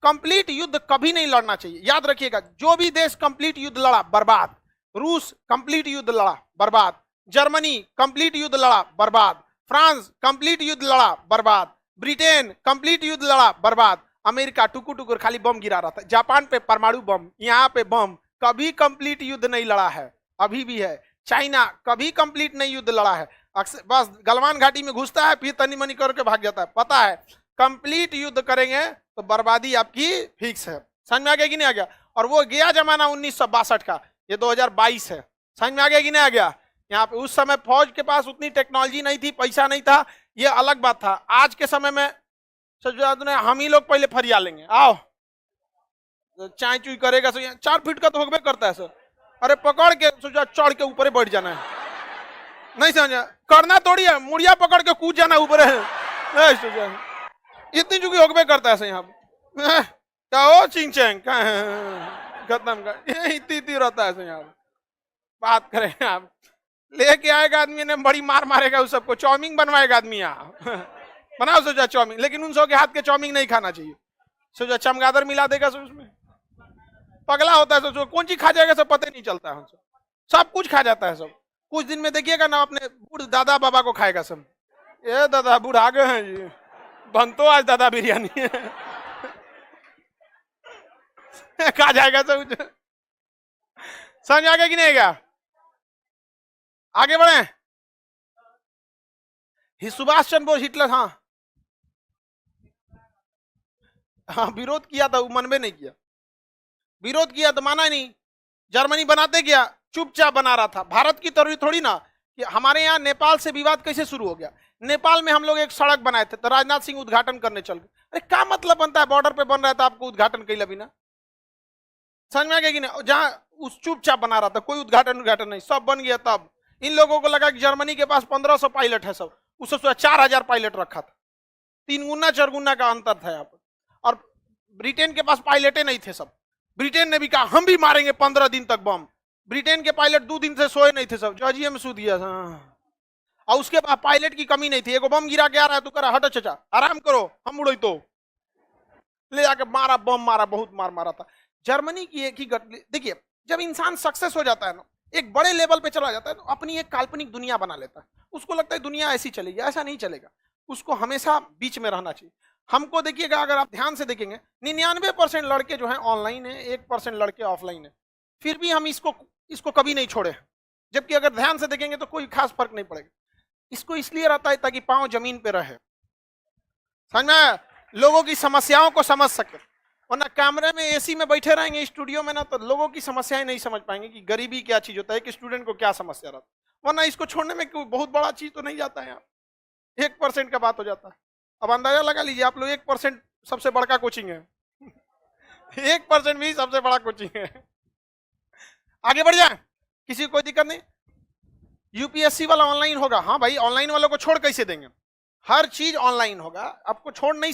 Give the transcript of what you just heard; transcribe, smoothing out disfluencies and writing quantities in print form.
Complete युद्ध कभी नहीं लड़ना चाहिए, याद रखिएगा। जो भी देश कंप्लीट युद्ध लड़ा बर्बाद, रूस कंप्लीट युद्ध लड़ा बर्बाद, जर्मनी कंप्लीट युद्ध लड़ा बर्बाद, फ्रांस कंप्लीट युद्ध लड़ा बर्बाद, ब्रिटेन कंप्लीट युद्ध लड़ा बर्बाद, अमेरिका टुकुर टुकुर खाली बम गिरा रहा था, जापान पे परमाणु बम, यहाँ पे बम, कभी कंप्लीट युद्ध नहीं लड़ा है, अभी भी है। चाइना कभी कंप्लीट नहीं युद्ध लड़ा है, अक्सर बस गलवान घाटी में घुसता है, फिर तनी मनी करके भाग जाता है। पता है कंप्लीट युद्ध करेंगे तो बर्बादी आपकी फिक्स है। समझ में आ गया कि नहीं आ गया? और वो गया जमाना 1962 का, ये 2022 है। समझ में आ गया कि नहीं आ गया? यहाँ पे उस समय फौज के पास उतनी टेक्नोलॉजी नहीं थी, पैसा नहीं था, ये अलग बात था। आज के समय में हम ही लोग पहले फरिया लेंगे, आओ चाय चुई करेगा, 4 फीट का तो होबे करता है सर, अरे पकड़ के सोचा चढ़ के ऊपर बैठ जाना है, नहीं समझा? करना थोड़ी है, मुड़िया पकड़ के कूद जाना ऊपर है, इतनी चुकी होबे करता है सर। यहाँ क्या हो चिंग चैंग खत्म कर, इतनी रहता है सर। यहाँ बात करें आप, लेके आएगा आदमी ने, बड़ी मार मारेगा उस सबको, चाउमीन बनवाएगा आदमी यहाँ बनाओ सोचा चाउमीन, लेकिन उन सब के हाथ के चाउमीन नहीं खाना चाहिए। सोचा चमगादड़ मिला देगा सो उसमें, पगला होता है सोचो, कौन चीज खा जाएगा सब पता नहीं चलता है, सब कुछ खा जाता है सब। कुछ दिन में देखिएगा ना अपने बूढ़ दादा बाबा को खाएगा सब, ये दादा बूढ़ आ गए हैं जी, बनतो आज दादा बिरयानी खा जाएगा सब। समझ आ गया कि नहीं गया? आगे बढ़े। सुभाष चंद्र बोस हिटलर, हाँ विरोध किया था, वो मनबे नहीं किया, विरोध किया तो माना नहीं। जर्मनी बनाते गया, चुपचाप बना रहा था। भारत की तरह थोड़ी ना कि हमारे यहाँ नेपाल से विवाद कैसे शुरू हो गया। नेपाल में हम लोग एक सड़क बनाए थे तो राजनाथ सिंह उद्घाटन करने चल गए। अरे क्या मतलब बनता है, बॉर्डर पे बन रहा था आपको उद्घाटन कैला बिना? समझ में आ गया कि नहीं? जहां उस चुपचाप बना रहा था, कोई उद्घाटन नहीं, सब बन गया। तब इन लोगों को लगा कि जर्मनी के पास 1500 पायलट है, सब उससे 4000 पायलट रखा था, 3 गुना 4 गुना का अंतर था यहाँ पर। और ब्रिटेन के पास पायलटे नहीं थे सब। ब्रिटेन ने भी कहा हम भी मारेंगे 15 दिन तक बम। ब्रिटेन के पायलट 2 दिन से सोए नहीं थे सब, जजिए में सो दिया था। और उसके बाद पायलट की कमी नहीं थी, एगो बम गिरा के आ रहा है तो करा हटो चाचा आराम करो हम उड़े, तो ले जाके मारा, बम मारा, बहुत मार मारा था। जर्मनी की एक ही देखिए, जब इंसान सक्सेस हो जाता है ना, एक बड़े लेवल पे चला जाता है तो अपनी एक काल्पनिक दुनिया बना लेता है। उसको लगता है दुनिया ऐसी चलेगी, ऐसा नहीं चलेगा, उसको हमेशा बीच में रहना चाहिए। हमको देखिएगा, अगर आप ध्यान से देखेंगे 99% लड़के जो हैं ऑनलाइन है, 1% लड़के ऑफलाइन है, फिर भी हम इसको कभी नहीं छोड़े। जबकि अगर ध्यान से देखेंगे तो कोई खास फर्क नहीं पड़ेगा। इसको इसलिए रहता है ताकि पांव जमीन पे रहे, समझ में, लोगों की समस्याओं को समझ सके। वरना कैमरे में एसी में बैठे रहेंगे स्टूडियो में ना, तो लोगों की समस्याएं नहीं समझ पाएंगे कि गरीबी क्या चीज होता है, कि स्टूडेंट को क्या समस्या रहता है। वरना इसको छोड़ने में कोई बहुत बड़ा चीज तो नहीं जाता है, 1% का बात हो जाता है। अब अंदाजा लगा लीजिए आप लोग, 1% सबसे बड़का कोचिंग है 1% भी सबसे बड़ा कोचिंग है। आगे बढ़ जाए, किसी को कोई दिक्कत नहीं। यूपीएससी वाला ऑनलाइन होगा, हाँ भाई ऑनलाइन वालों को छोड़ कैसे देंगे, हर चीज ऑनलाइन होगा, आपको छोड़ नहीं